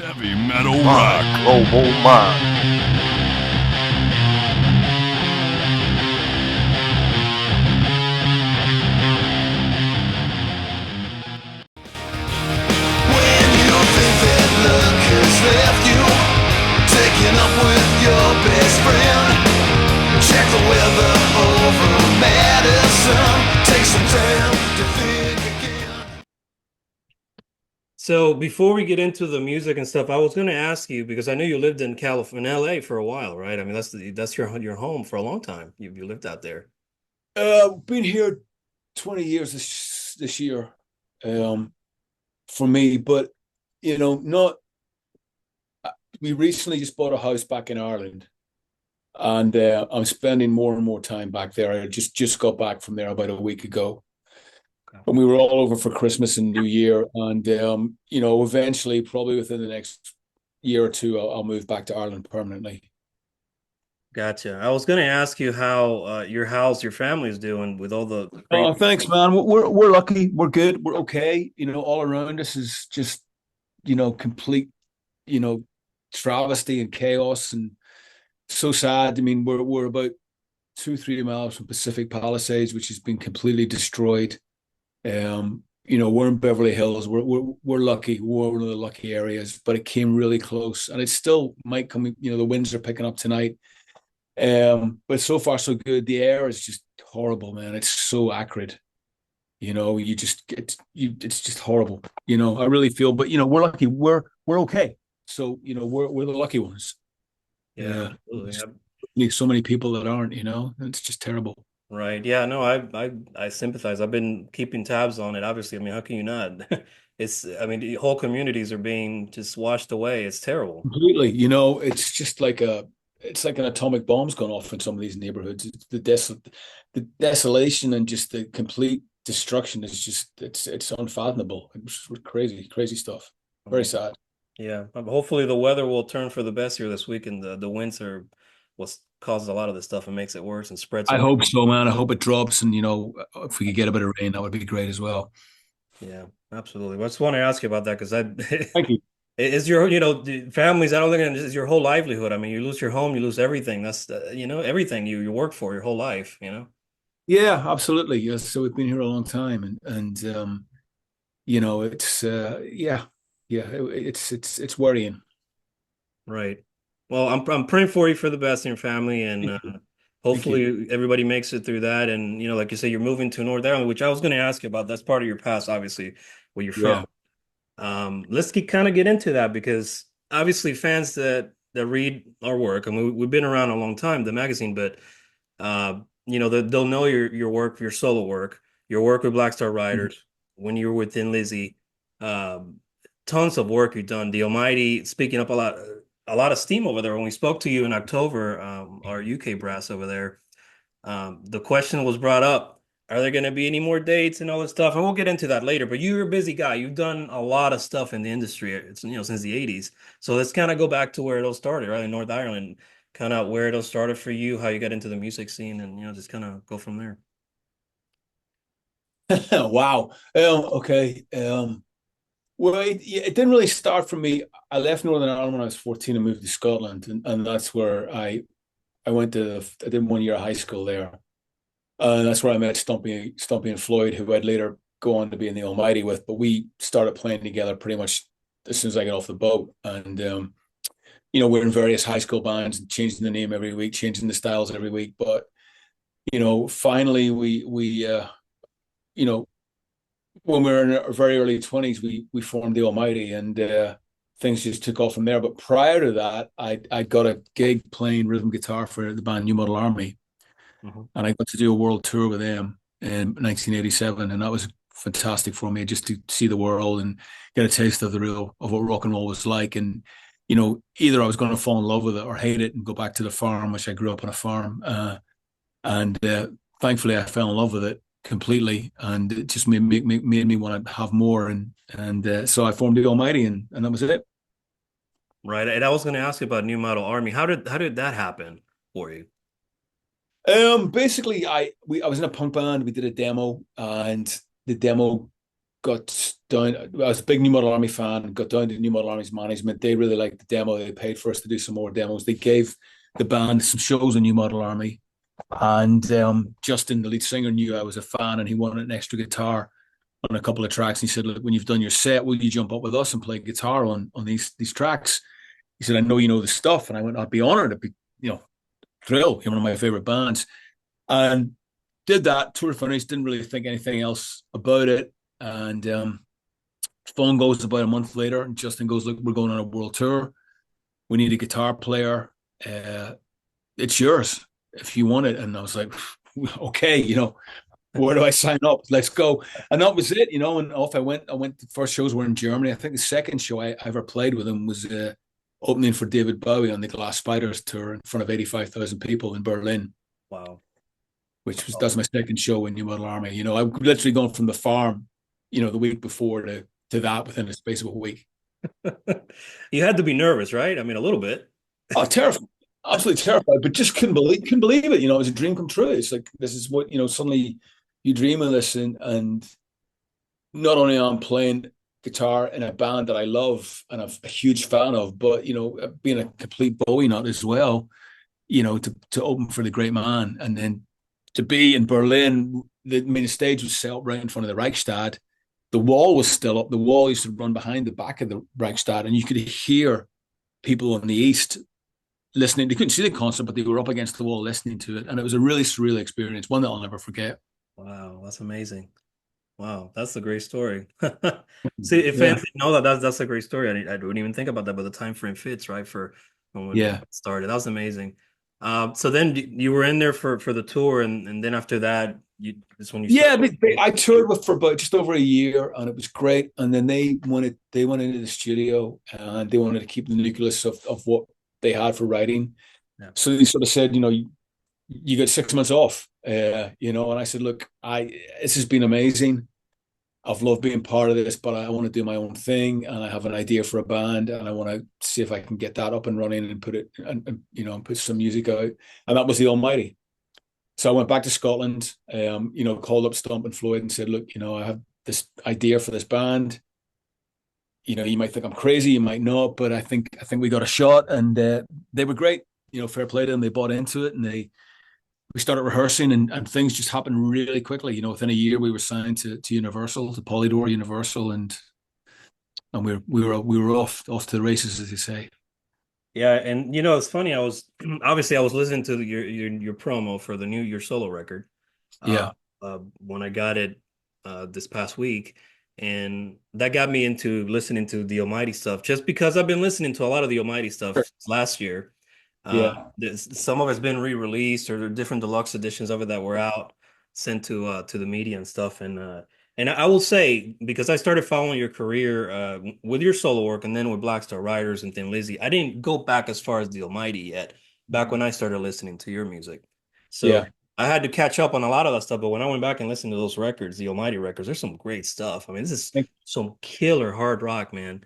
Heavy metal My rock. global mind. When you think that luck has left you, taking up with your best friend, check the weather over Madison, take some time to think again. So before we get into the music and stuff, I was going to ask you because I know you lived in California, in LA for a while, right? I mean, that's your home for a long time. You lived out there. Been here 20 years this year, for me, but not. We recently just bought a house back in Ireland, and I'm spending more and more time back there. I just got back from there about a week ago, Okay. and we were all over for Christmas and New Year, and eventually, probably within the next year or two, I'll move back to Ireland permanently. Gotcha. I was going to ask you how how's your family's doing with all the Oh, crazy. thanks, man. We're lucky. We're good. We're okay. All around us is just complete you know travesty and chaos, and so sad. I mean, we're about 2-3 miles from Pacific Palisades, which has been completely destroyed. We're in Beverly Hills. We're lucky. We're one of the lucky areas, but it came really close, and it still might come. The winds are picking up tonight. But so far so good. The air is just horrible, man. It's so acrid. You just it's just horrible. I really feel, but we're lucky. We're okay. So we're the lucky ones. Yeah, Yeah, absolutely. there's so many people that aren't. It's just terrible. Right. Yeah, no, I sympathize. I've been keeping tabs on it. Obviously, I mean, how can you not? I mean, the whole communities are being just washed away. It's terrible. Completely. It's just it's like an atomic bomb's gone off in some of these neighborhoods. It's the desolation and just the complete destruction is just it's unfathomable. It's crazy, crazy stuff. Very sad. Yeah, hopefully the weather will turn for the best here this week, and the winds are what causes a lot of this stuff and makes it worse and spreads I it. hope so, man. I hope it drops, and if we could get a bit of rain, that would be great as well. Yeah, absolutely. I just want to ask you about that because I Thank you. is your the families. I don't think it's your whole livelihood. I mean, you lose your home, you lose everything. That's everything you work for your whole life. Yeah, absolutely. Yes. So we've been here a long time, and it's yeah, it's worrying. Right. Well, I'm praying for you for the best in your family, and Thank you. Thank you. hopefully everybody makes it through that. And like you say, you're moving to North Ireland, which I was going to ask you about. That's part of your past, obviously, where you're from. Yeah. Let's kind of get into that because obviously fans that read our work, and we've been around a long time, the magazine, but they'll know your work, your solo work, your work with Black Star Mhm. Riders, when you were within Lizzie, um, tons of work you've done. The Almighty, speaking up a lot of steam over there. When we spoke to you in October, our UK brass over there, the question was brought up, are there going to be any more dates and all this stuff? And we'll get into that later. But you're a busy guy. You've done a lot of stuff in the industry. It's since the 80s. So let's kind of go back to where it all started, right? In North Ireland, kind of where it all started for you, how you got into the music scene, and just kind of go from there. Wow. Okay. Well, it didn't really start for me. I left Northern Ireland when I was 14 and moved to Scotland, and that's where I went to. I did 1 year of high school there. That's where I met Stumpy and Floyd, who I'd later go on to be in the Almighty with. But we started playing together pretty much as soon as I got off the boat, and we're in various high school bands and changing the name every week, changing the styles every week. But finally, we you know when we were in our very early 20s, we formed the Almighty, and things just took off from there. But prior to that, I got a gig playing rhythm guitar for the band New Model Army, Mhm. and I got to do a world tour with them in 1987, and that was fantastic for me just to see the world and get a taste of what rock and roll was like. And either I was going to fall in love with it or hate it and go back to the farm, which I grew up on a farm, and thankfully I fell in love with it completely, and it just made me want to have more, and so I formed the Almighty, and that was it. Right. And I was going to ask you about New Model Army. How did that happen for you? Basically, I was in a punk band. We did a demo, and the demo got down. I was a big New Model Army fan. Got down to New Model Army's management. They really liked the demo. They paid for us to do some more demos. They gave the band some shows on New Model Army, and Justin, the lead singer, knew I was a fan, and he wanted an extra guitar on a couple of tracks. And he said, "Look, when you've done your set, will you jump up with us and play guitar on these tracks?" He said, "I know you know the stuff," and I went, "I'd be honored. I'd be, thrilled. You're one of my favorite bands," and did that. Tour finished. Didn't really think anything else about it. And phone goes about a month later, and Justin goes, "Look, we're going on a world tour. We need a guitar player. It's yours if you want it." And I was like, "Okay, where do I sign up? Let's go." And that was it, and off I went. The first shows were in Germany. I think the second show I ever played with him was opening for David Bowie on the Glass Spiders tour in front of 85,000 people in Berlin. Wow. That's my second show in New Model Army. I've literally gone from the farm, the week before to that within the space of a week. You had to be nervous, right? I mean, a little bit. Oh, terrified. Absolutely terrified, but just couldn't believe it. It was a dream come true. It's like, this is what, suddenly you dream of this, and not only am I playing guitar in a band that I love and I'm a huge fan of, but, being a complete Bowie nut as well, to open for the great man. And then to be in Berlin, the stage was set up right in front of the Reichstag. The wall was still up. The wall used to run behind the back of the Reichstag, and you could hear people on the east listening. They couldn't see the concert, but they were up against the wall listening to it. And it was a really surreal experience, one that I'll never forget. Wow, that's amazing. Wow, that's a great story. See, if fans didn't know that's a great story. I wouldn't even think about that, but the time frame fits, right? For when we started. That was amazing. So then you were in there for the tour, and then after that, I toured for about just over a year, and it was great. And then they went into the studio, and they wanted to keep the nucleus of what they had for writing. Yeah. So they sort of said, you get 6 months off, and I said, "Look, this has been amazing. I've loved being part of this, but I want to do my own thing, and I have an idea for a band, and I want to see if I can get that up and running and put it, and put some music out." And that was the Almighty. So I went back to Scotland, called up Stump and Floyd and said, "Look, I have this idea for this band. You might think I'm crazy, you might not, but I think we got a shot." And they were great. Fair play to them. They bought into it, and we started rehearsing, and things just happened really quickly. Within a year we were signed to Universal, to Polydor Universal, and we were off to the races, as they say. Yeah, and it's funny. I was listening to your promo for your solo record. When I got it this past week, and that got me into listening to the Almighty stuff, just because I've been listening to a lot of the Almighty stuff last year. Some of it's been re-released, or different deluxe editions of it that were out, sent to the media and stuff. And I will say, because I started following your career with your solo work, and then with Black Star Riders and Thin Lizzy, I didn't go back as far as the Almighty yet, back when I started listening to your music. So I had to catch up on a lot of that stuff. But when I went back and listened to those records, the Almighty records, there's some great stuff. I mean, this is some killer hard rock, man.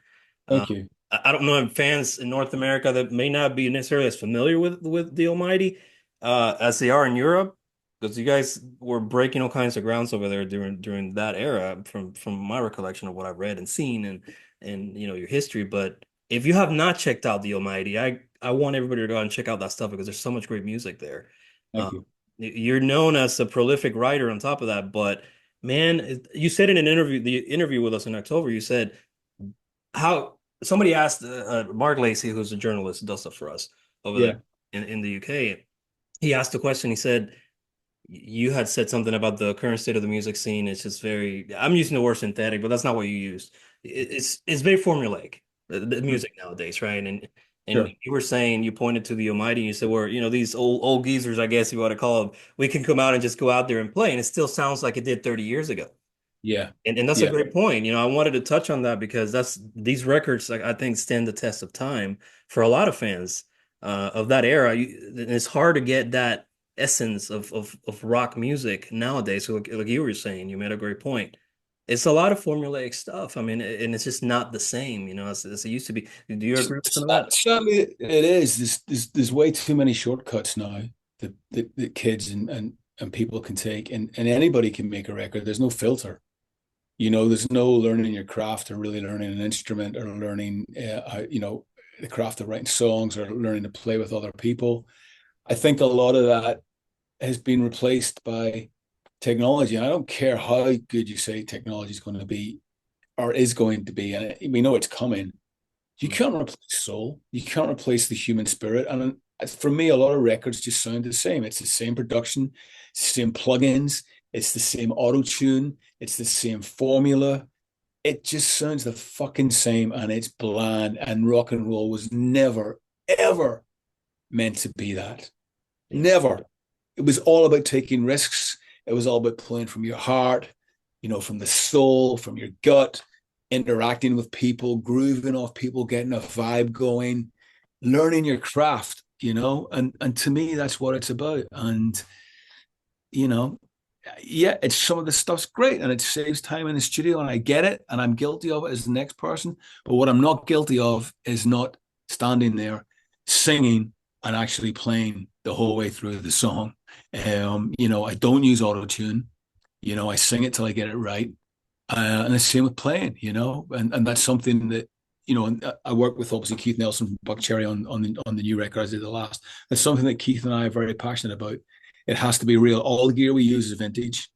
Thank you. I don't know if fans in North America that may not be necessarily as familiar with the Almighty as they are in Europe, because you guys were breaking all kinds of grounds over there during that era, from my recollection of what I've read and seen, and your history. But if you have not checked out the Almighty, I want everybody to go out and check out that stuff, because there's so much great music there. Thank you. You're known as a prolific writer on top of that, but man, you said in the interview with us in October, you said how somebody asked Mark Lacey, who's a journalist, does stuff for us over there in the UK. He asked a question. He said, you had said something about the current state of the music scene. It's just I'm using the word synthetic, but that's not what you used. It's very formulaic, the music nowadays, right? And you were saying, you pointed to the Almighty, and you said, these old geezers, I guess you want to call them, we can come out and just go out there and play, and it still sounds like it did 30 years ago. Yeah. And that's a great point. I wanted to touch on that, because these records, I think, stand the test of time for a lot of fans of that era. It's hard to get that essence of rock music nowadays. So like you were saying, you made a great point. It's a lot of formulaic stuff. I mean, and it's just not the same, as it used to be. Do you agree with some of that? Certainly it is. There's way too many shortcuts now that kids and people can take, and anybody can make a record. There's no filter. There's no learning your craft or really learning an instrument or learning, the craft of writing songs or learning to play with other people. I think a lot of that has been replaced by technology. And I don't care how good you say technology is going to be or is going to be, and we know it's coming. You can't replace soul. You can't replace the human spirit. And for me, a lot of records just sound the same. It's the same production, it's the same plugins, it's the same auto tune, it's the same formula. It just sounds the fucking same, and it's bland. And rock and roll was never, ever meant to be that. Never. It was all about taking risks. It was all about playing from your heart, from the soul, from your gut, interacting with people, grooving off people, getting a vibe going, learning your craft, and to me, that's what it's about. And, yeah, it's some of the stuff's great and it saves time in the studio, and I get it, and I'm guilty of it as the next person. But what I'm not guilty of is not standing there singing and actually playing the whole way through the song. I don't use auto tune. I sing it till I get it right. And the same with playing, and that's something that, and I work with obviously Keith Nelson from Buck Cherry on the new record as I did the last. That's something that Keith and I are very passionate about. It has to be real. All the gear we use is vintage,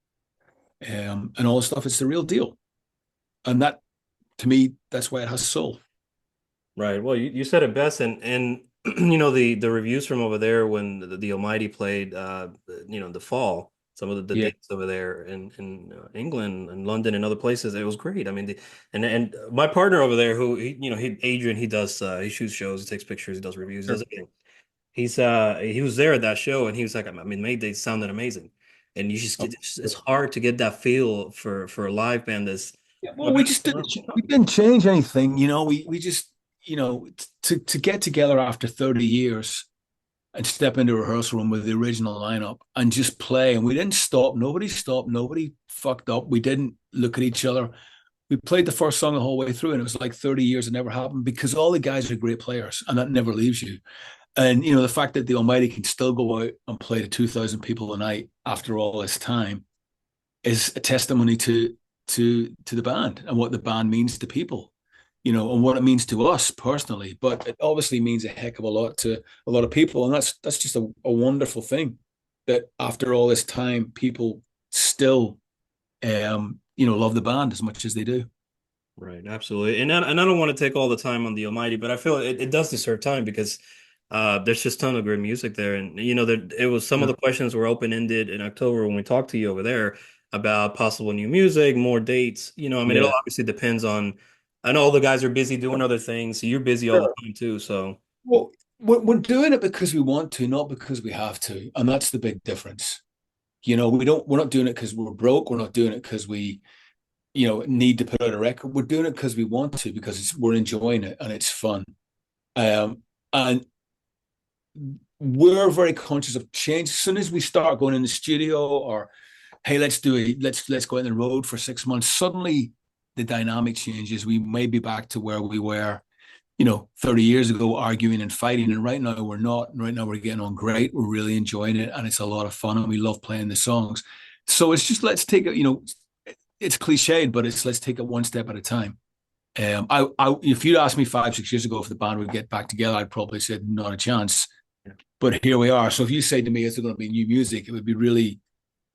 and all the stuff. It's the real deal, and that, to me, that's why it has soul. Right. Well, you said it best, and the reviews from over there when the Almighty played, the fall, some of the dates over there in England and London and other places, it was great. I mean, and my partner over there, who Adrian, he does he shoots shows, he takes pictures, he does reviews, Sure. does everything. He was there at that show, and he was like, I mean, they sounded amazing, and you just it's hard to get that feel for a live band that's. Yeah, well, we didn't change anything, we just, to get together after 30 years and step into a rehearsal room with the original lineup and just play. And we didn't stop. Nobody stopped. Nobody fucked up. We didn't look at each other. We played the first song the whole way through, and it was like 30 years it never happened, because all the guys are great players, and that never leaves you. And, the fact that the Almighty can still go out and play to 2,000 people a night after all this time is a testimony to the band and what the band means to people, and what it means to us personally. But it obviously means a heck of a lot to a lot of people. And that's just a wonderful thing, that after all this time, people still, love the band as much as they do. Right, absolutely. And I don't want to take all the time on the Almighty, but I feel it does deserve time, because there's just a ton of great music there. And, it was some of the questions were open-ended in October when we talked to you over there about possible new music, more dates. It all obviously depends on, I know all the guys are busy doing other things. So you're busy all the time too. So, well, we're doing it because we want to, not because we have to. And that's the big difference. We're not doing it because we're broke. We're not doing it because we, need to put out a record. We're doing it because we want to, because we're enjoying it and it's fun. And we're very conscious of change. As soon as we start going in the studio, or, hey, let's go on the road for 6 months, suddenly the dynamic changes. We may be back to where we were, 30 years ago, arguing and fighting. And right now we're not. Right now we're getting on great. We're really enjoying it, and it's a lot of fun, and we love playing the songs. So it's just, let's take it, it's cliched, but let's take it one step at a time. If you'd asked me 5-6 years ago if the band would get back together, I'd probably said not a chance. But here we are. So if you say to me, is there going to be new music, it would be really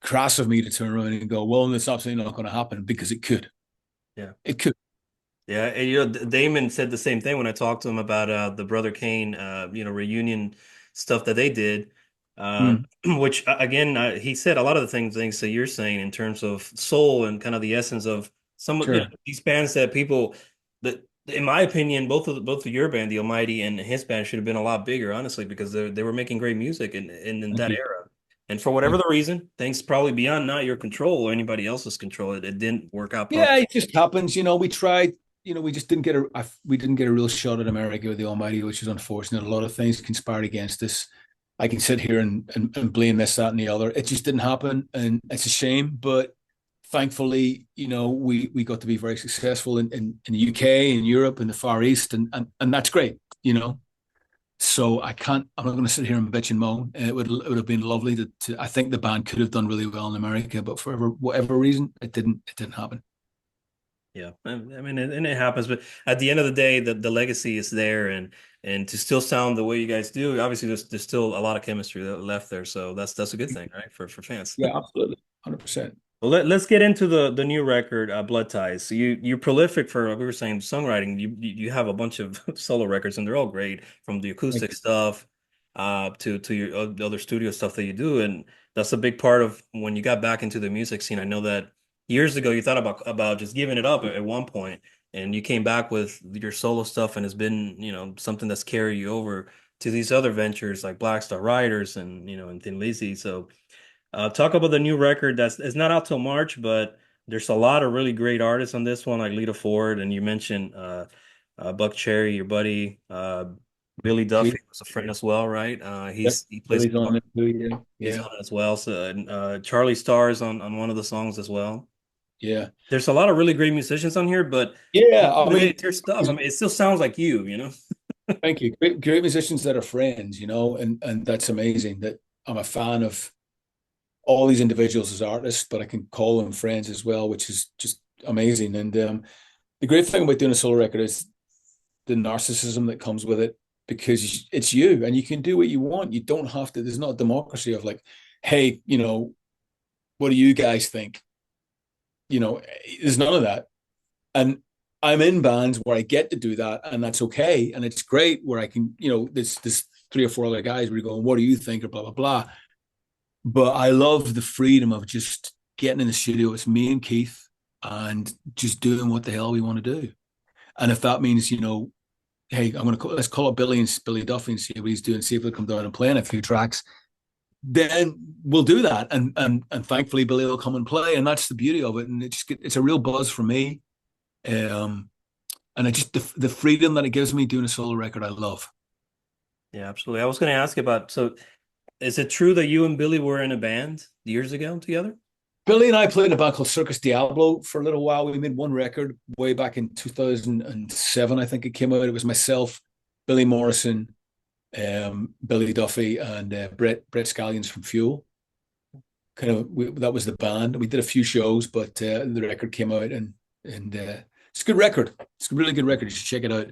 crass of me to turn around and go, well, it's absolutely not going to happen, because it could. Yeah, it could. Yeah, and Damon said the same thing when I talked to him about the Brother Kane, reunion stuff that they did. Which again, he said a lot of the things that you're saying in terms of soul and kind of the essence of some of these bands that people that, in my opinion, both of your band, the Almighty, and his band should have been a lot bigger, honestly, because they were making great music in that era. And for whatever the reason, things probably beyond not your control or anybody else's control, it didn't work out perfectly. Yeah, it just happens. We tried. We just didn't get a real shot at America with the Almighty, which is unfortunate. A lot of things conspired against us. I can sit here and blame this, that, and the other. It just didn't happen, and it's a shame. But thankfully, we got to be very successful in the UK, in Europe, in the Far East, and that's great. So I'm not going to sit here and bitch and moan. It would have been lovely to. I think the band could have done really well in America, but for whatever reason, it didn't happen. Yeah, I mean, and it happens, but at the end of the day, the legacy is there, and to still sound the way you guys do, obviously there's still a lot of chemistry left there, so that's a good thing, right, for fans. Yeah, absolutely, 100%. Well, let's get into the new record, Blood Ties. So you're prolific for, like we were saying, songwriting. You have a bunch of solo records, and they're all great, from the Thank acoustic you. stuff to your other studio stuff that you do, and that's a big part of when you got back into the music scene. I know that years ago you thought about just giving it up at one point, and you came back with your solo stuff, and it's been, something that's carried you over to these other ventures like Black Star Riders and Thin Lizzy. So. Talk about the new record that's it's not out till March, but there's a lot of really great artists on this one, like Lita Ford, and you mentioned Buck Cherry, your buddy. Billy Duffy Sweet. was a friend as well, right? Yep. He plays Billy's guitar. on it too. Yeah. He's Yeah. on it as well. So and, Charlie Starr's on one of the songs as well. Yeah. There's a lot of really great musicians on here, but Yeah. I when mean, it's your stuff, I mean, it still sounds like you. thank you. Great musicians that are friends, and that's amazing that I'm a fan of all these individuals as artists, but I can call them friends as well, which is just amazing. And the great thing about doing a solo record is the narcissism that comes with it, because it's you and you can do what you want. You don't have to, there's not a democracy of like, hey, what do you guys think? There's none of that. And I'm in bands where I get to do that, and that's okay. And it's great where I can, there's three or four other guys where you go, what do you think? Or blah, blah, blah. But I love the freedom of just getting in the studio. It's me and Keith and just doing what the hell we want to do. And if that means, hey, let's call up Billy Duffy and see what he's doing, see if he'll come down and play in a few tracks, then we'll do that. And thankfully Billy will come and play. And that's the beauty of it. And it's a real buzz for me. And I just the freedom that it gives me doing a solo record, I love. Yeah, absolutely. I was going to ask you about, so is it true that you and Billy were in a band years ago together? Billy and I played in a band called Circus Diablo for a little while. We made one record way back in 2007, I think it came out. It was myself, Billy Morrison, Billy Duffy, and Brett Scallions from Fuel. That was the band. We did a few shows, but the record came out, and it's a good record. It's a really good record. You should check it out.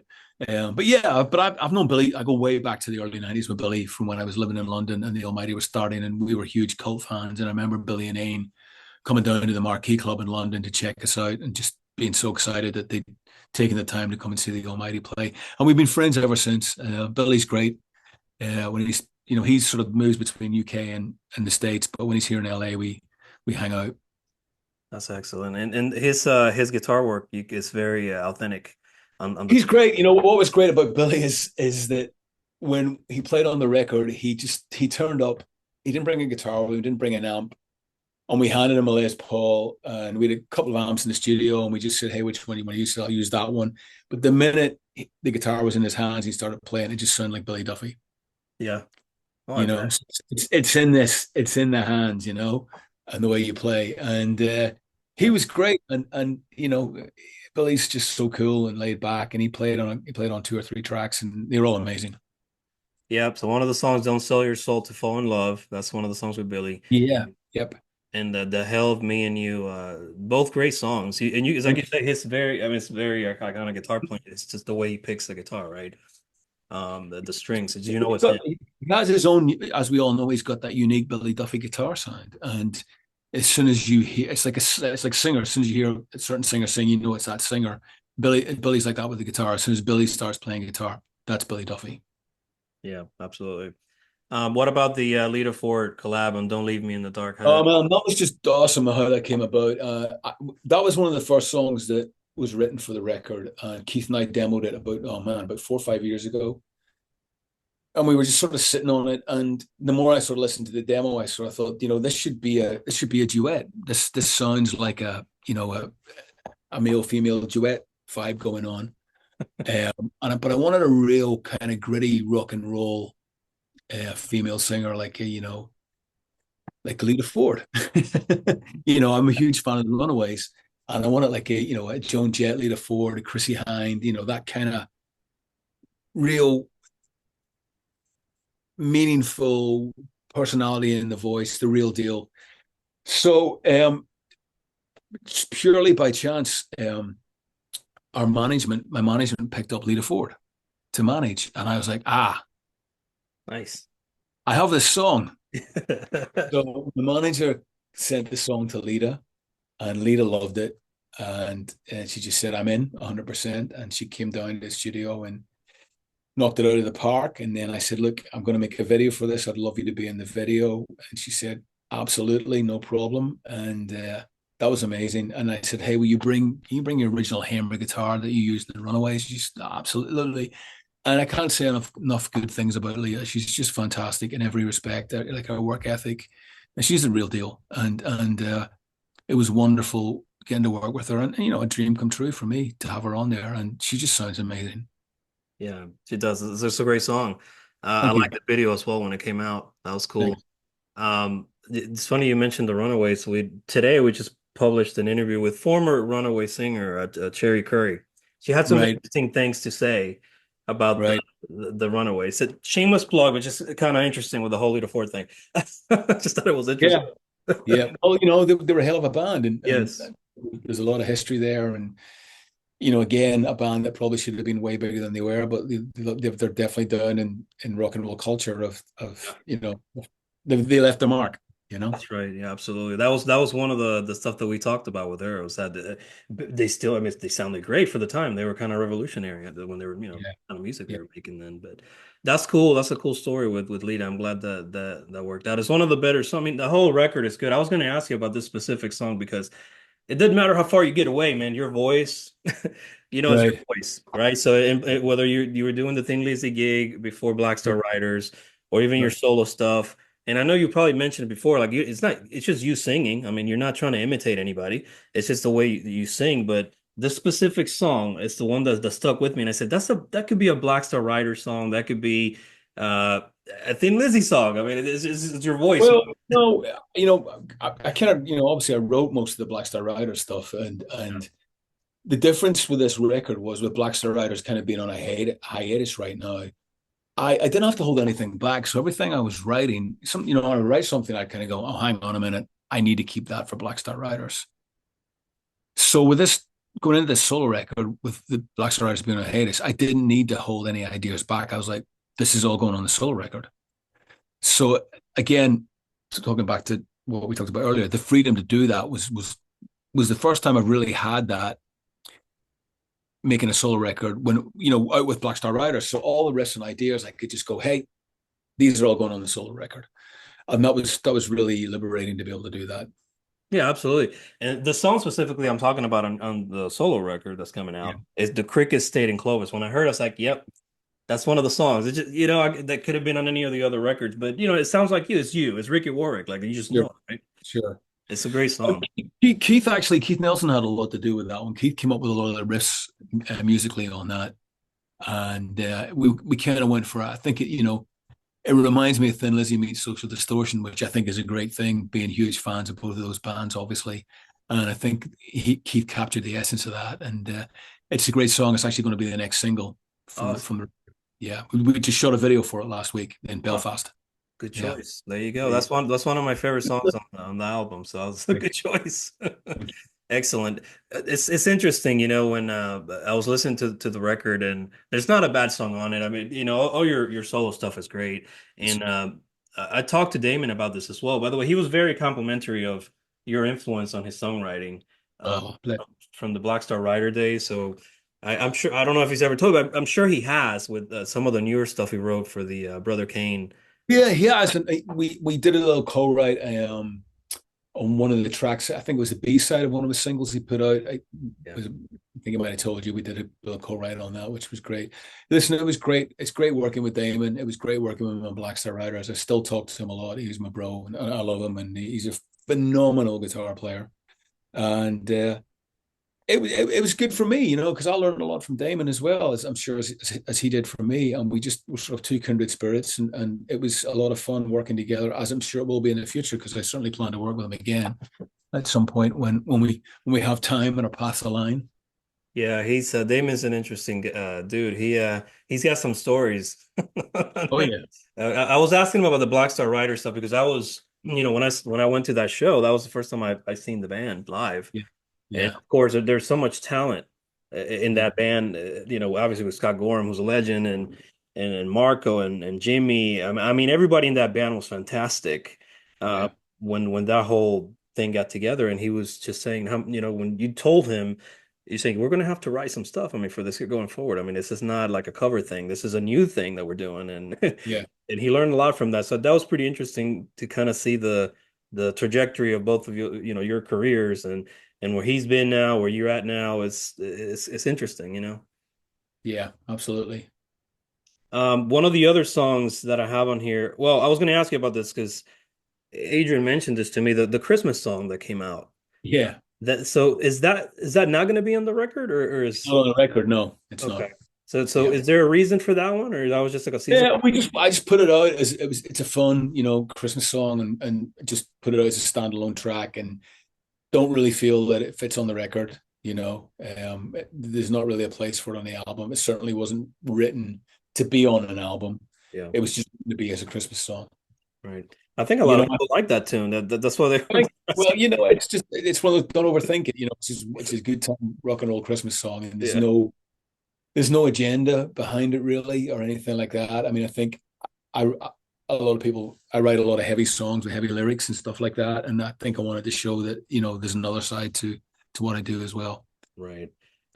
But yeah, I've known Billy. I go way back to the early 90s with Billy, from when I was living in London and the Almighty was starting, and we were huge cult fans. And I remember Billy and Aine coming down to the Marquee Club in London to check us out, and just being so excited that they'd taken the time to come and see the Almighty play. And we've been friends ever since. Billy's great. When he's sort of moves between UK and the States, but when he's here in LA, we hang out. That's excellent. And his guitar work is very authentic. He's great. What was great about Billy is that when he played on the record, he turned up. He didn't bring a guitar, we didn't bring an amp, and we handed him a Les Paul, and we had a couple of amps in the studio, and we just said, "Hey, which one do you want to use?" So I'll use that one. But the minute the guitar was in his hands, he started playing. It just sounded like Billy Duffy. Yeah. Oh, I You know, bet. it's in the hands, and the way you play. And he was great, and Billy's just so cool and laid back, and he played on two or three tracks, and they were all amazing. Yep. So one of the songs, "Don't Sell Your Soul to Fall in Love." That's one of the songs with Billy. Yeah. Yep. And the Hell of Me and You, both great songs. It's like you say, it's very iconic guitar playing. It's just the way he picks the guitar, right? The strings. Did you know what's in? He has his own, as we all know, he's got that unique Billy Duffy guitar sound. And as soon as you hear, it's like singer. As soon as you hear a certain singer sing, it's that singer. Billy's like that with the guitar. As soon as Billy starts playing guitar, that's Billy Duffy. Yeah, absolutely. What about the Lita Ford collab on "Don't Leave Me in the Dark"? Oh man, that was just awesome how that came about. That was one of the first songs that was written for the record. Keith and I demoed it about 4 or 5 years ago, and we were just sort of sitting on it. And the more I sort of listened to the demo, I sort of thought, this should be a duet. This sounds like a male female duet vibe going on. But I wanted a real kind of gritty rock and roll female singer, like Lita Ford. I'm a huge fan of the Runaways, and I wanted like a Joan Jett, Lita Ford, a Chrissy Hind, that kind of real meaningful personality in the voice, the real deal. So just purely by chance, my management picked up Lita Ford to manage, and I was like, Nice. I have this song. So the manager sent the song to Lita, and Lita loved it, and she just said, "I'm in 100%." And she came down to the studio and knocked it out of the park. And then I said, "Look, I'm going to make a video for this. I'd love you to be in the video." And she said, "Absolutely, no problem." And that was amazing. And I said, "Hey, can you bring your original Hammer guitar that you used in the Runaways?" She's absolutely. And I can't say enough good things about Leah. She's just fantastic in every respect. Like her work ethic, and she's the real deal. And it was wonderful getting to work with her, and a dream come true for me to have her on there. And she just sounds amazing. Yeah, she does. It's a great song. I Thank you. liked the video as well when it came out. That was cool. Thanks. It's funny you mentioned the Runaways. We just published an interview with former Runaway singer Cherry Curry. She had some Right, interesting things to say about right. the Runaways. It's a shameless plug, which is kind of interesting with the Holy to Ford thing. Just thought it was interesting. Yeah, yeah. Well, they were a hell of a band, and Yes, there's a lot of history there. And again, a band that probably should have been way bigger than they were, but they're definitely down in rock and roll culture they left a mark. You know. that's right. Yeah, absolutely. That was one of the stuff that we talked about with her was that they still, I mean, they sounded great for the time. They were kind of revolutionary when they were, Yeah, kind of music they yeah. were making then. But that's cool. That's a cool story with Lita. I'm glad that worked out. It's one of the better. So I mean, the whole record is good. I was going to ask you about this specific song because it doesn't matter how far you get away, man. Your voice, it's your Right. voice, right? So whether you were doing the Thin Lizzy gig before Black Star Riders, or even your Right. solo stuff, and I know you probably mentioned it before, like it's just you singing. I mean, you're not trying to imitate anybody. It's just the way you sing. But this specific song, it's the one that stuck with me, and I said that could be a Black Star Riders song. That could be uh, a Thin Lizzy song. I mean, it's your voice. Well, no, I kind of, obviously I wrote most of the Black Star Rider stuff, and the difference with this record was with Black Star Riders kind of being on a hiatus right now. I didn't have to hold anything back, so everything I was writing, when I write something, I kind of go, "Oh, hang on a minute, I need to keep that for Black Star Riders." So with this going into this solo record with the Black Star Riders being on a hiatus, I didn't need to hold any ideas back. I was like, "This is all going on the solo record." So again, talking back to what we talked about earlier, the freedom to do that was the first time I've really had that making a solo record when out with Black Star Riders. So all the risks and ideas, I could just go, "Hey, these are all going on the solo record," and that was really liberating to be able to do that. Yeah, absolutely. And the song specifically I'm talking about on the solo record that's coming Yeah, out is "The Cricket Stayed in Clovis." When I heard it, I was like, "Yep, that's one of the songs." It just, that could have been on any of the other records, but it sounds like you. It's you. It's Ricky Warwick. Like you just sure, know it, right? sure. It's a great song. Keith Nelson had a lot to do with that one. Keith came up with a lot of the riffs musically on that, and we kind of went for it. I think it reminds me of Thin Lizzy meets Social Distortion, which I think is a great thing. Being huge fans of both of those bands, obviously, and I think Keith captured the essence of that, and it's a great song. It's actually going to be the next single from the Awesome. from the. Yeah, we just shot a video for it last week in Oh, Belfast. good Yeah, choice. There you go. yeah, That's one of my favorite songs on the album. So that was a yeah. good choice. Excellent. It's interesting, when I was listening to the record, and there's not a bad song on it. I mean, all your solo stuff is great. And I talked to Damon about this as well. By the way, he was very complimentary of your influence on his songwriting uh, Oh, from the Black Star Rider days. So I'm sure, I don't know if he's ever told, but I'm sure he has with some of the newer stuff he wrote for the Brother Kane. yeah, he has. And we did a little co-write on one of the tracks. I think it was the B side of one of the singles he put out. Yeah. I think I might have told you we did a little co-write on that, which was great. Listen, it was great. It's great working with Damon. It was great working with him on Black Star Riders. I still talk to him a lot. He's my bro, and I love him, and he's a phenomenal guitar player. And it was good for me, because I learned a lot from Damon as well, as I'm sure as he did from me. And we just were sort of two kindred spirits, and it was a lot of fun working together, as I'm sure it will be in the future, because I certainly plan to work with him again at some point when we have time and our paths align. Yeah, he's Damon's an interesting dude. He's got some stories. Oh yeah, I was asking him about the Black Star Rider stuff because I was, when I went to that show, that was the first time I seen the band live. yeah, And yeah. of course, there's so much talent in Yeah. that band. Obviously with Scott Gorham, who's a legend, and Marco and Jimmy. I mean, everybody in that band was fantastic. Uh, Yeah. when that whole thing got together, and he was just saying, how when you told him, you're saying we're going to have to write some stuff. I mean, for this going forward. I mean, this is not like a cover thing. This is a new thing that we're doing, and Yeah. and he learned a lot from that. So that was pretty interesting to kind of see the trajectory of both of you, your careers and where he's been now, where you're at now. It's interesting, Yeah, absolutely. One of the other songs that I have on here, well, I was going to ask you about this because Adrian mentioned this to me, the Christmas song that came out. Yeah. So is that not going to be on the record, or It's is not on the record. No, it's okay? not. So Yeah. is there a reason for that one, or that was just like a season? Yeah, I just put it out as it's a fun, Christmas song and just put it out as a standalone track and don't really feel that it fits on the record. There's not really a place for it on the album. It certainly wasn't written to be on an album. Yeah, It was just to be as a Christmas song. right. I think a You lot know, of people like that tune. That's why they I were think, well, it's one of those, don't overthink it. It's a good time rock and roll Christmas song, and yeah. there's no agenda behind it really or anything like that. I mean, I think I a lot of people I write a lot of heavy songs with heavy lyrics and stuff like that, and I think I wanted to show that there's another side to what I do as well. Right.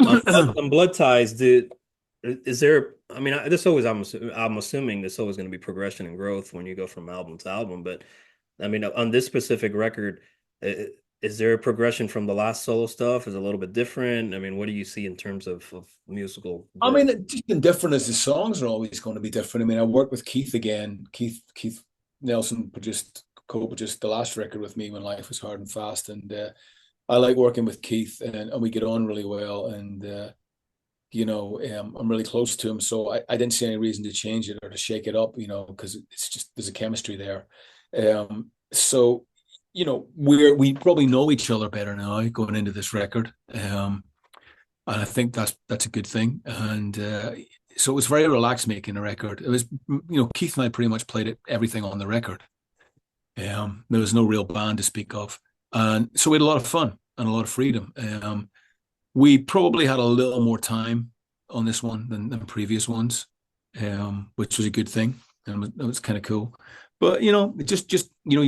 On blood ties, is there? I mean, this always I'm assuming there's always going to be progression and growth when you go from album to album. But I mean, on this specific record, is there a progression from the last solo stuff? Is it a little bit different? I mean, what do you see in terms of musical I growth? mean, just different as the songs are always going to be different. I mean, I worked with Keith again. Keith Nelson co-produced the last record with me when life was hard and fast, and I like working with Keith, and we get on really well, and I'm really close to him, so I didn't see any reason to change it or to shake it up, because it's just there's a chemistry there. So we probably know each other better now going into this record. And I think that's a good thing. And so it was very relaxed making the record. It was, Keith and I pretty much played everything on the record. There was no real band to speak of, and so we had a lot of fun and a lot of freedom. We probably had a little more time on this one than previous ones, which was a good thing, and it was kind of cool. But you're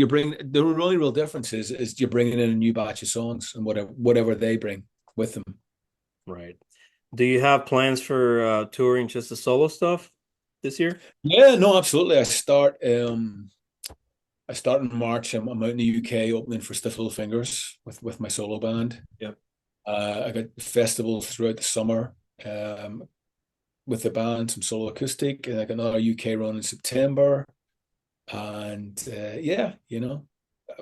bringing the only real difference is you're bringing in a new batch of songs and whatever they bring with them. Right. Do you have plans for touring just the solo stuff this year? Yeah, no, absolutely. I start in March. I'm out in the UK opening for Stiff Little Fingers with my solo band. Yep. I got festivals throughout the summer with the band, some solo acoustic, and I got another UK run in September. And yeah,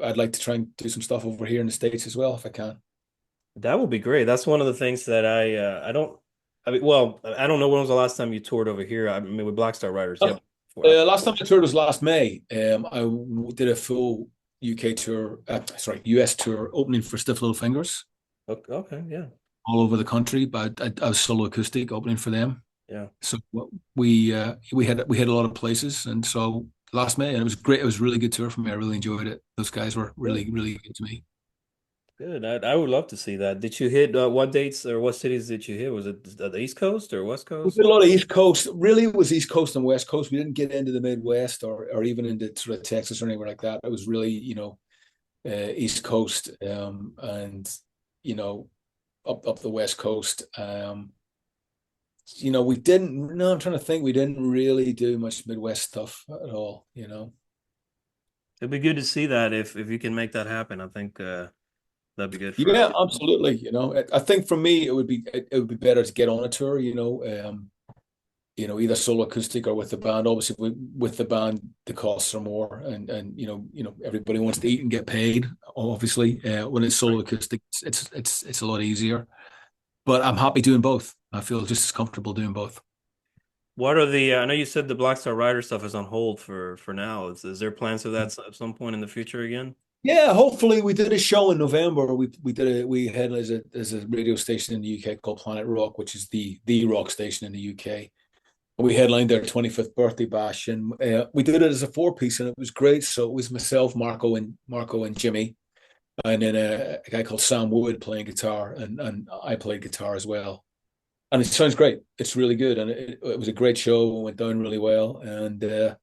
I'd like to try and do some stuff over here in the States as well if I can. That would be great. That's one of the things that I don't. I mean, well, I don't know when was the last time you toured over here. I mean, with Black Star Riders, yeah. Last time I toured was last May. Did a full UK tour, US tour opening for Stiff Little Fingers. Okay, yeah, all over the country, but I was solo acoustic opening for them. yeah. So we had a lot of places, and so last May, and it was great. It was a really good tour for me. I really enjoyed it. Those guys were really good to me. Good. I would love to see that. Did you hit what dates or what cities did you hit? Was it the East Coast or West We Coast? did a lot of East Coast. Really, it was East Coast and West Coast. We didn't get into the Midwest or even into sort of Texas or anywhere like that. It was really East Coast and up the West Coast. We didn't. No, I'm trying to think. We didn't really do much Midwest stuff at all. It'd be good to see that if you can make that happen. I think that'd be good for Yeah, us. absolutely. I think for me it would be better to get on a tour. Either solo acoustic or with the band. Obviously, with the band, the costs are more, and everybody wants to eat and get paid. Obviously, when it's solo acoustic, it's a lot easier. But I'm happy doing both. I feel just as comfortable doing both. What are the? I know you said the Black Star Rider stuff is on hold for now. Is there plans for that at some point in the future again? Yeah, hopefully we did a show in November. We had as a radio station in the UK called Planet Rock, which is the rock station in the UK. We headlined their 25th birthday bash, and we did it as a four-piece, and it was great. So it was myself, Marco, and Jimmy, and then a guy called Sam Wood playing guitar, and I played guitar as well. And it sounds great. It's really good, and it was a great show. It went down really well, and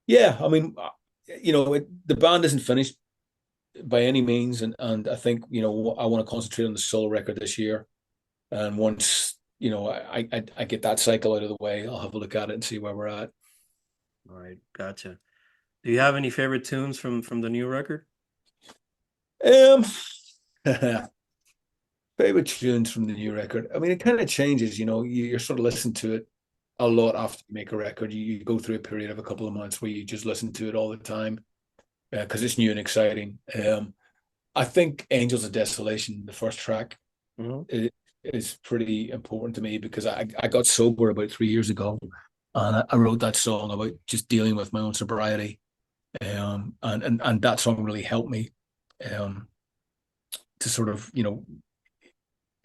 yeah, I mean, the band isn't finished by any means, and I think I want to concentrate on the solo record this year, and once I get that cycle out of the way, I'll have a look at it and see where we're at. All right, gotcha. Do you have any favorite tunes from the new record? Um, favorite tunes from the new record. I mean, it kind of changes. You're sort of listening to it a lot after you make a record. You go through a period of a couple of months where you just listen to it all the time because it's new and exciting. I think Angels of Desolation, the first track, Mhm. is pretty important to me because I got sober about 3 years ago, and I wrote that song about just dealing with my own sobriety. And that song really helped me to sort of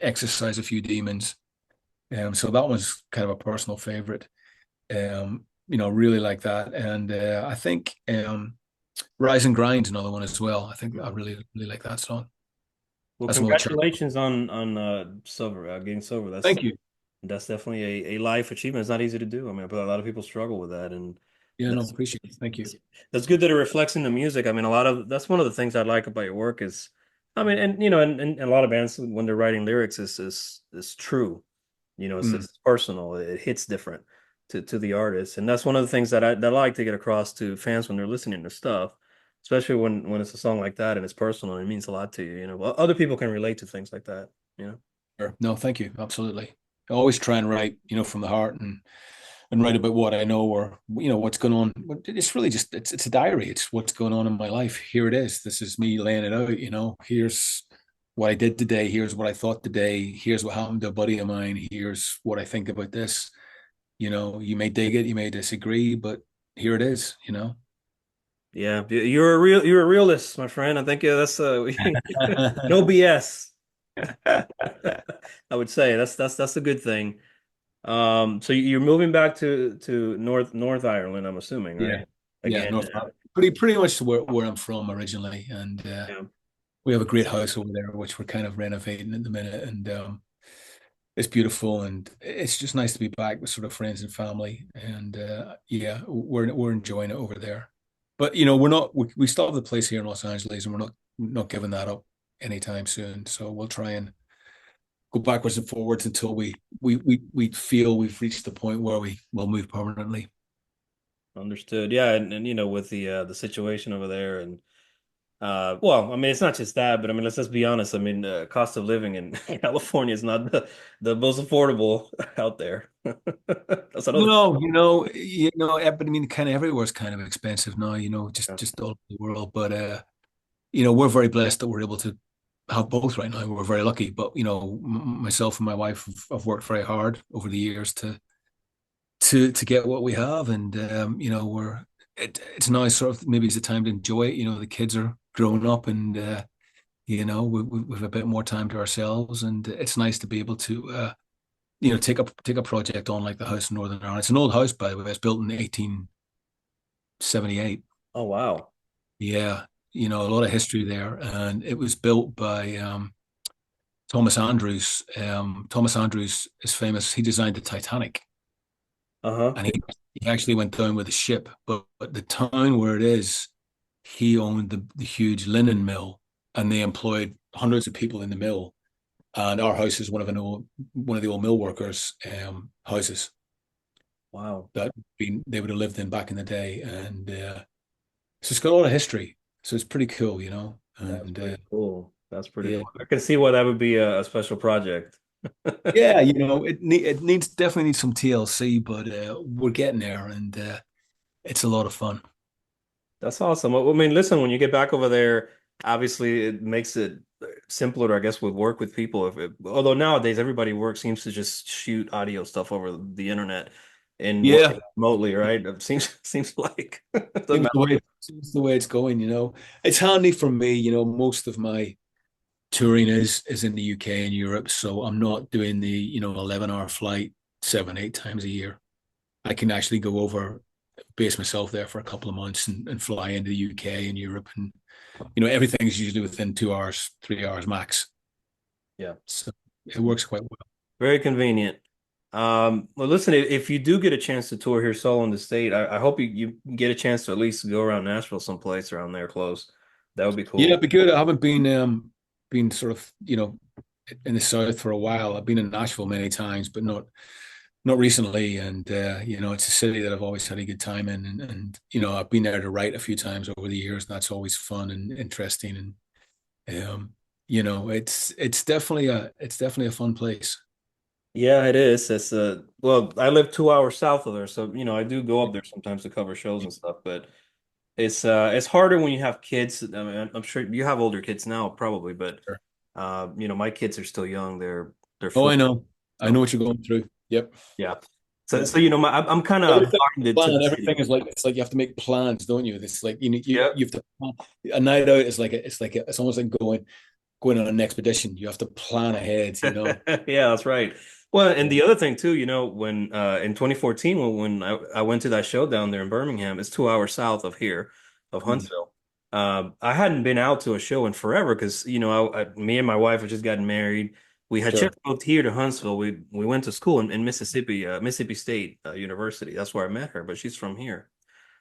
exercise a few demons. So that was kind of a personal favorite. Really like that, and I think Rise and Grind's another one as well. I think I really really like that song. Well, That's one with Charlie. congratulations on sober, getting sober. Thank you. That's definitely a life achievement. It's not easy to do. I mean, but a lot of people struggle with that, and Yeah, no, that's appreciate it. Thank you. that's good that it reflects in the music. I mean, that's one of the things I like about your work is, I mean, and and a lot of bands when they're writing lyrics is true. Mm. It's personal. It hits different to the artist, and that's one of the things that I like to get across to fans when they're listening to stuff, especially when it's a song like that and it's personal and it means a lot to you. Well, other people can relate to things like that. You know. Sure. No, thank you. Absolutely. I always try and write, from the heart and write about what I know or what's going on. It's really just it's a diary. It's what's going on in my life. Here it is. This is me laying it out. Here's what I did today. Here's what I thought today. Here's what happened to a buddy of mine. Here's what I think about this. You may dig it, you may disagree, but here it is. Yeah, you're a realist, my friend. I think that's no BS. I would say that's a good thing. So you're moving back to North Ireland, I'm assuming, Yeah, right? yeah, Again, North pretty much where I'm from originally, and yeah. we have a great house over there, which we're kind of renovating at the minute, and it's beautiful, and it's just nice to be back with sort of friends and family, and yeah, we're enjoying it over there. But we still have the place here in Los Angeles, and we're not giving that up anytime soon. So we'll try and go backwards and forwards until we feel we've reached the point where we will move permanently. Understood. Yeah, and with the situation over there and well, I mean it's not just that, but I mean let's just be honest. I mean cost of living in California is not the most affordable out there. That's another. No, but I mean, kind of everywhere's kind of expensive now. Just all over the world. But we're very blessed that we're able to have both right now. We're very lucky. But myself and my wife have worked very hard over the years to get what we have, and it's now sort of maybe it's a time to enjoy it. The kids are growing up, and we've a bit more time to ourselves, and it's nice to be able to take a project on like the house in Northern Ireland. It's an old house, by the way. It's built in 1878. Oh wow. Yeah, a lot of history there, and it was built by Thomas Andrews. Thomas Andrews is famous. He designed the Titanic, Uh-huh. and he actually went down with the ship. But the town where it is, he owned the huge linen mill, and they employed hundreds of people in the mill. And our house is one of the old mill workers' houses Wow. that they would have lived in back in the day, and so it's got a lot of history. So it's pretty cool, That's and pretty cool. That's pretty yeah, cool. I can see why that would be a special project. yeah, it needs definitely needs some TLC, but we're getting there, and it's a lot of fun. That's awesome. I mean, listen, when you get back over there, obviously it makes it simpler, I guess, with work with people. Although nowadays everybody works seems to just shoot audio stuff over the internet and work Yeah, remotely, right? It seems like it doesn't seems matter. the way it's going. It's handy for me. Most of my touring is in the UK and Europe, so I'm not doing the 11-hour flight 7, 8 times a year. I can actually go over, base myself there for a couple of months and fly into the UK and Europe, and everything's usually within 2 hours, 3 hours max. Yeah, So it works quite well. very convenient. Well, listen, if you do get a chance to tour here solo in the state, I hope you get a chance to at least go around Nashville someplace around there close. That would be Yeah, cool. it'd be good. I haven't been sort of, in the South for a while. I've been in Nashville many times, but not recently. And it's a city that I've always had a good time in. And I've been there to write a few times over the years, and that's always fun and interesting. And it's definitely a fun place. Yeah, it is. It's well, I live 2 hours south of there, so I do go up there sometimes to cover shows and stuff, but it's harder when you have kids. I mean, I'm sure you have older kids now, probably, but Sure. my kids are still young. They're Oh, four. I know. I know So what you're going through. Yep. yeah. So Yep. so I'm kind of Everything binded to the plan, everything city. is like it's like you have to make plans, don't you? It's like Yep. you have to plan. A night out is like it's almost like going on an expedition. You have to plan ahead. Yeah, that's right. Well, and Yeah. the other thing too, when in 2014 when I went to that show down there in Birmingham, it's 2 hours south of here, of Mm. Huntsville. I hadn't been out to a show in forever because me and my wife had just gotten married. We had Sure. just moved here to Huntsville. We went to school in Mississippi, Mississippi State University. That's where I met her, but she's from here.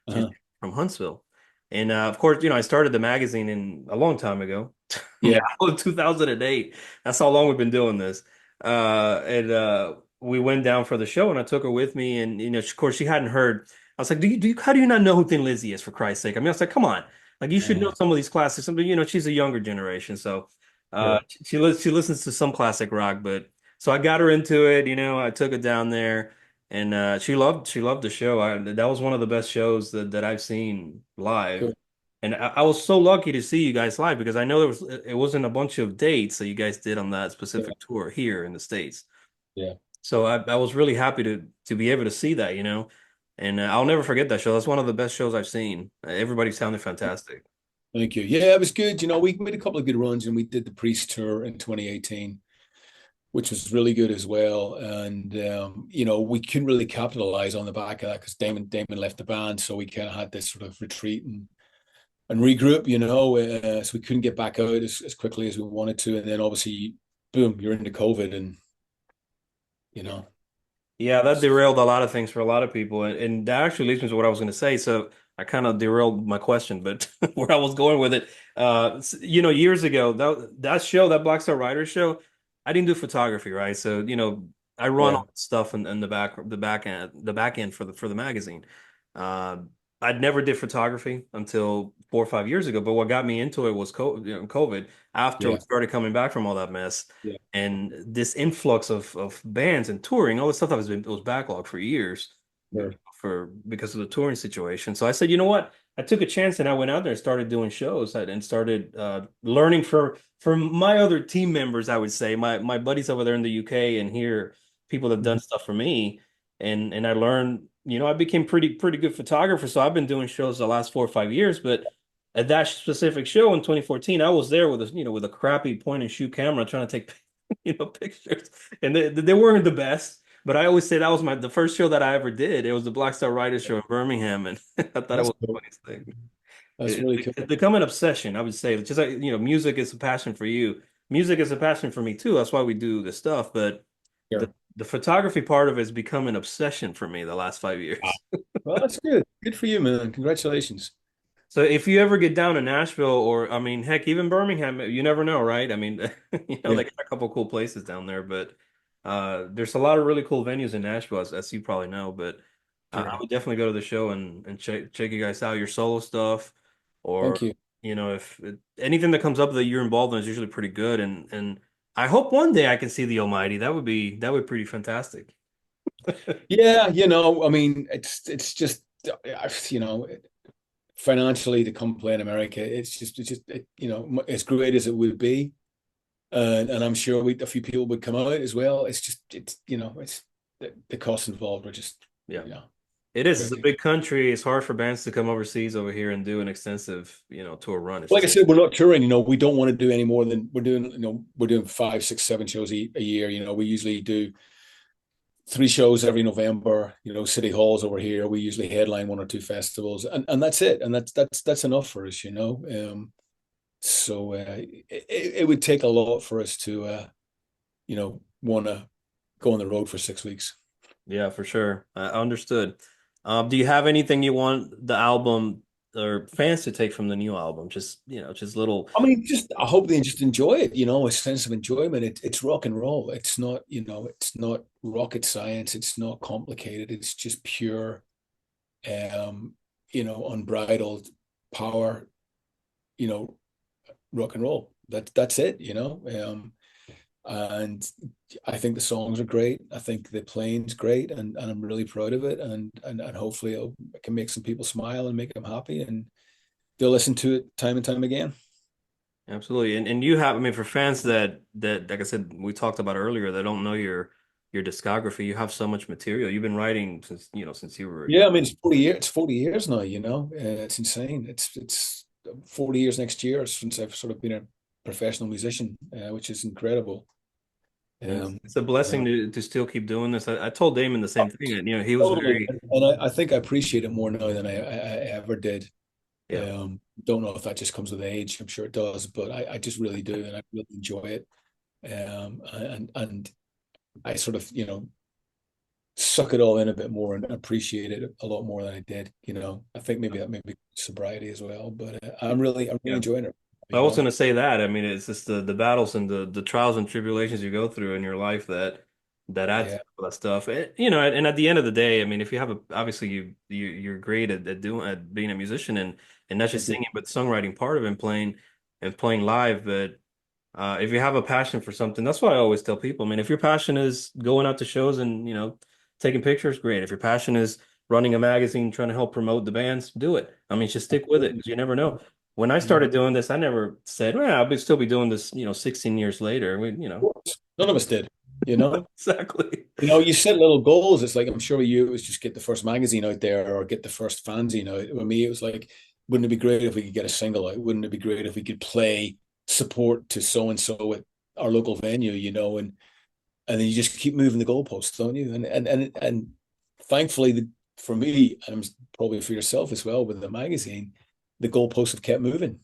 She's Uh-huh. from Huntsville. And of course, I started the magazine in a long time ago. Yeah. Now, 2008. That's how long we've been doing this. And we went down for the show, and I took her with me. And of course, she hadn't heard. I was like, how do you not know who Thin Lizzy is, for Christ's sake? I mean, I was like, come on, like you should know Uh, some of these classics. Something, she's a younger generation, so sure. she listens to some classic rock. But so I got her into it. I took her down there. And she loved the show. That was one of the best shows that I've seen live. Cool. And I was so lucky to see you guys live because I know it wasn't a bunch of dates that you guys did on that Yeah. specific tour here in the States. Yeah. So I was really happy to be able to see that. And I'll never forget that show. That's one of the best shows I've seen. Everybody sounded fantastic. Thank you. Yeah, it was good. We made a couple of good runs, and we did the Priest tour in 2018, which was really good as well. And we couldn't really capitalize on the back of that because Damon left the band, so we kind of had this sort of retreat and regroup. So we couldn't get back out as quickly as we wanted to. And then obviously, boom, you're into COVID, and you know, Yeah, that derailed a lot of things for a lot of people. And that actually leads me to what I was going to say. So I kind of derailed my question, but where I was going with it, years ago, that show, that Black Star Riders show, I didn't do photography, right? So, I run yeah, all that stuff in the back end for the magazine. Uh, I'd never did photography until 4 or 5 years ago, but what got me into it was COVID after we yeah, started coming back from all that mess yeah, and this influx of bands and touring, all the stuff that was backlogged for years sure. because of the touring situation. So I said, you know what? I took a chance and I went out there and started doing shows and started learning from my other team members. I would say my buddies over there in the UK and here, people that have done Mhm. stuff for me, and I learned. I became pretty good photographer. So I've been doing shows the last 4 or 5 years, but at that specific show in 2014, I was there with a crappy point and shoot camera trying to take pictures, and they weren't the best. But I always say that was the first show that I ever did. It was the Black Star Riders show in Birmingham, and I thought it That's was the cool. funniest thing. That's really It's cool. become an obsession, I would say. Just like music is a passion for you. Music is a passion for me too. That's why we do this stuff. But the Sure. the photography part of it has become an obsession for me the last 5 years. Well, that's good. Good for you, man. Congratulations. So if you ever get down to Nashville or I mean, heck, even Birmingham, you never know, right? I mean, Yeah, they got a couple cool places down there, but there's a lot of really cool venues in Nashville, as you probably know. But I sure. would definitely go to the show and check you guys out, your solo stuff, Thank or you. if anything that comes up that you're involved in is usually pretty good. And I hope one day I can see the Almighty. That would be pretty fantastic. Yeah, I mean, it's just financially to come play in America, as great as it would be, and I'm sure a few people would come out as well. It's the costs involved are just Yeah. you know It is. It's a crazy. big country. It's hard for bands to come overseas over here and do an extensive, tour run. It's Like I just said, we're not touring. We don't want to do any more than we're doing 5, 6, 7 shows a year. We usually do 3 shows every November. City halls over here. We usually headline 1 or 2 festivals, and that's it. And that's enough for us. So it would take a lot for us to want to go on the road for 6 weeks. Yeah, for sure. I understood. Do you have anything you want the album or fans to take from the new album? Just, just little. I mean, just I hope they just enjoy it, a sense of enjoyment. It's rock and roll. It's not, it's not rocket science. It's not complicated. It's just pure, um, unbridled power, you know, rock and roll. That's it, and I think the songs are great. I think the playing's great, and I'm really proud of it. And hopefully I can make some people smile and make them happy, and they'll listen to it time and time again. Absolutely. And you have, I mean, for fans that like I said, we talked about earlier, that don't know your discography, you have so much material. You've been writing since, since you were, Yeah, I mean, it's 40 years. It's 40 years now. It's insane. It's 40 years next year since I've sort of been a professional musician, which is incredible. and Um, it's a uh, blessing to still keep doing this. I told Damon the same thing. And, he was Totally, very, and I think I appreciate it more now than I ever did. yeah. Don't know if that just comes with age. I'm sure it does, but I just really do, and I really enjoy it. And I sort of, suck it all in a bit more and appreciate it a lot more than I did. I think maybe that maybe sobriety as well, but I'm really Yeah. enjoying it. I You was know, going to say that. I mean, it's just the battles and the trials and tribulations you go through in your life that adds yeah, to all that stuff. And at the end of the day, I mean, if you have obviously you're great at being a musician and not just thank you. singing, but the songwriting part of it and playing live. But if you have a passion for something, that's why I always tell people. I mean, if your passion is going out to shows and taking pictures, great. If your passion is running a magazine, trying to help promote the bands, do it. I mean, just stick with it because you never know. When I Mhm. started doing this, I never said, well, still be doing this, 16 years later. None of us did. You know, Exactly. you set little goals. It's like I'm sure with you, it was just get the first magazine out there or get the first fanzine out. With me, it was like, wouldn't it be great if we could get a single out? Wouldn't it be great if we could play support to so and so at our local venue? And then you just keep moving the goalposts, don't you? And thankfully, for me, and probably for yourself as well, with the magazine, the goalposts have kept moving.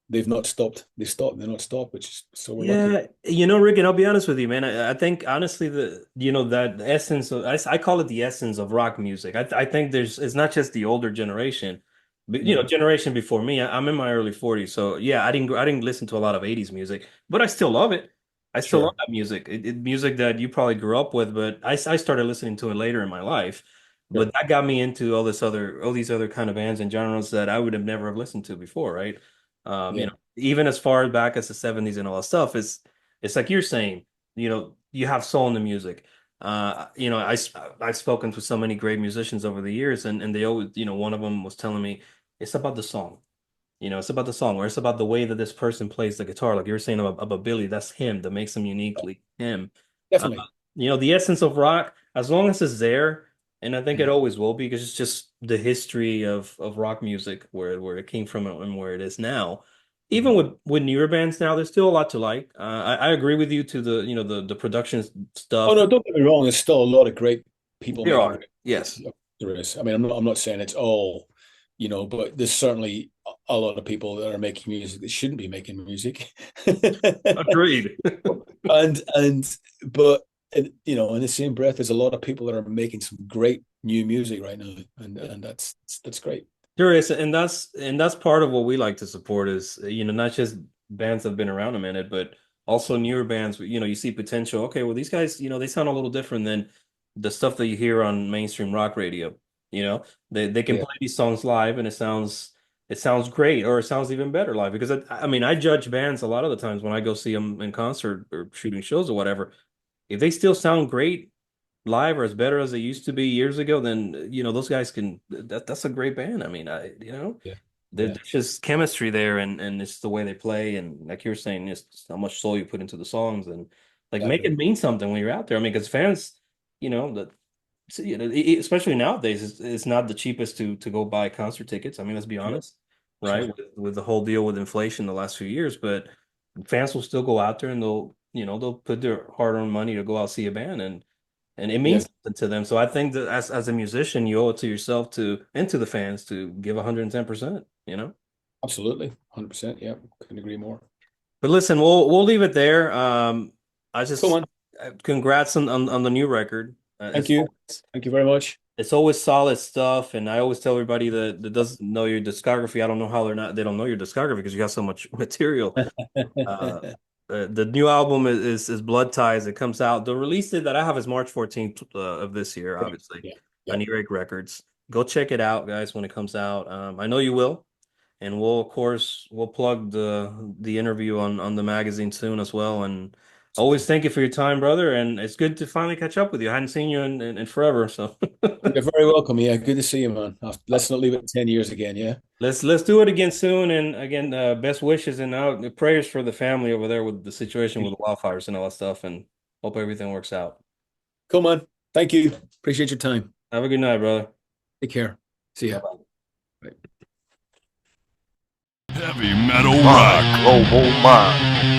They've not stopped. They've stopped. They're not stopped, which is so we're lucky. Yeah, Rick, and I'll be honest with you, man. I think honestly, that essence of I call it the essence of rock music. I think it's not just the older generation, but No, generation before me. I'm in my early 40s, so yeah, I didn't listen to a lot of 80s music, but I still love it. I still love sure. that music. Music that you probably grew up with, but I started listening to it later in my life. Sure. But that got me into all these other kind of bands and genres that I would have never have listened to before, right? Yeah. Even as far back as the 70s and all that stuff, it's like you're saying, you have soul in the music. I've spoken to so many great musicians over the years, and they always, one of them was telling me it's about the song. It's about the song, or it's about the way that this person plays the guitar. Like you were saying about Billy, that's him that makes him uniquely him. Uh, Definitely. the essence of rock, as long as it's there, and I think it Mm. always will be, because it's just the history of rock music, where it came from and where it is now. Even Mhm. with newer bands now, there's still a lot to like. I agree with you to the production Oh stuff. no, don't get me wrong. There's still a lot of great people There making are, great yes, music. There is. I mean, I'm not saying it's all, but there's certainly a lot of people that are making music that shouldn't be making music. agreed. and but in the same breath, there's a lot of people that are making some great new music right now, and that's great. There is, and that's part of what we like to support is, not just bands that have been around a minute, but also newer bands. You see potential. Okay, well, these guys, they sound a little different than the stuff that you hear on mainstream rock radio. They can Yeah, play these songs live, and it sounds great, or it sounds even better live. Because I mean, I judge bands a lot of the times when I go see them in concert or shooting shows or whatever. If they still sound great live or as better as they used to be years ago, then those guys that's a great band. I mean, yeah, there's yeah, just chemistry there, and it's the way they play, and like you're saying, it's how much soul you put into the songs, and like make exactly. it mean something when you're out there. I mean, because fans, that especially nowadays, it's not the cheapest to go buy concert tickets. I mean, let's be Sure, honest, right? sure. With the whole deal with inflation the last few years, but fans will still go out there and they'll put their hard-earned money to go out see a band, and it Yeah, means something to them. So I think that as a musician, you owe it to yourself and to the fans to give 110%. absolutely, 100%. Yeah, couldn't agree more. But listen, we'll leave it there. I Cool, just man. congrats on the new record. Thank you. Thank you very much. It's always solid stuff, and I always tell everybody that doesn't know your discography. I don't know how they don't know your discography because you got so much material. The new album is Blood Ties. It comes out. The release date that I have is March 14th of this year, obviously, on Earache Records. Go check it out, guys, when it comes out. I know you will, and of course we'll plug the interview on the magazine soon as well. And always thank you for your time, brother. And it's good to finally catch up with you. I hadn't seen you in forever, so You're very welcome. Yeah, good to see you, man. Let's not leave it 10 years again. Yeah. let's do it again soon. And again, best wishes and prayers for the family over there with the situation with the wildfires and all that stuff. And hope everything works out. Cool, man. Thank you. Appreciate your time. Have a good night, brother. Take care. See ya. Heavy metal rock. Global mind.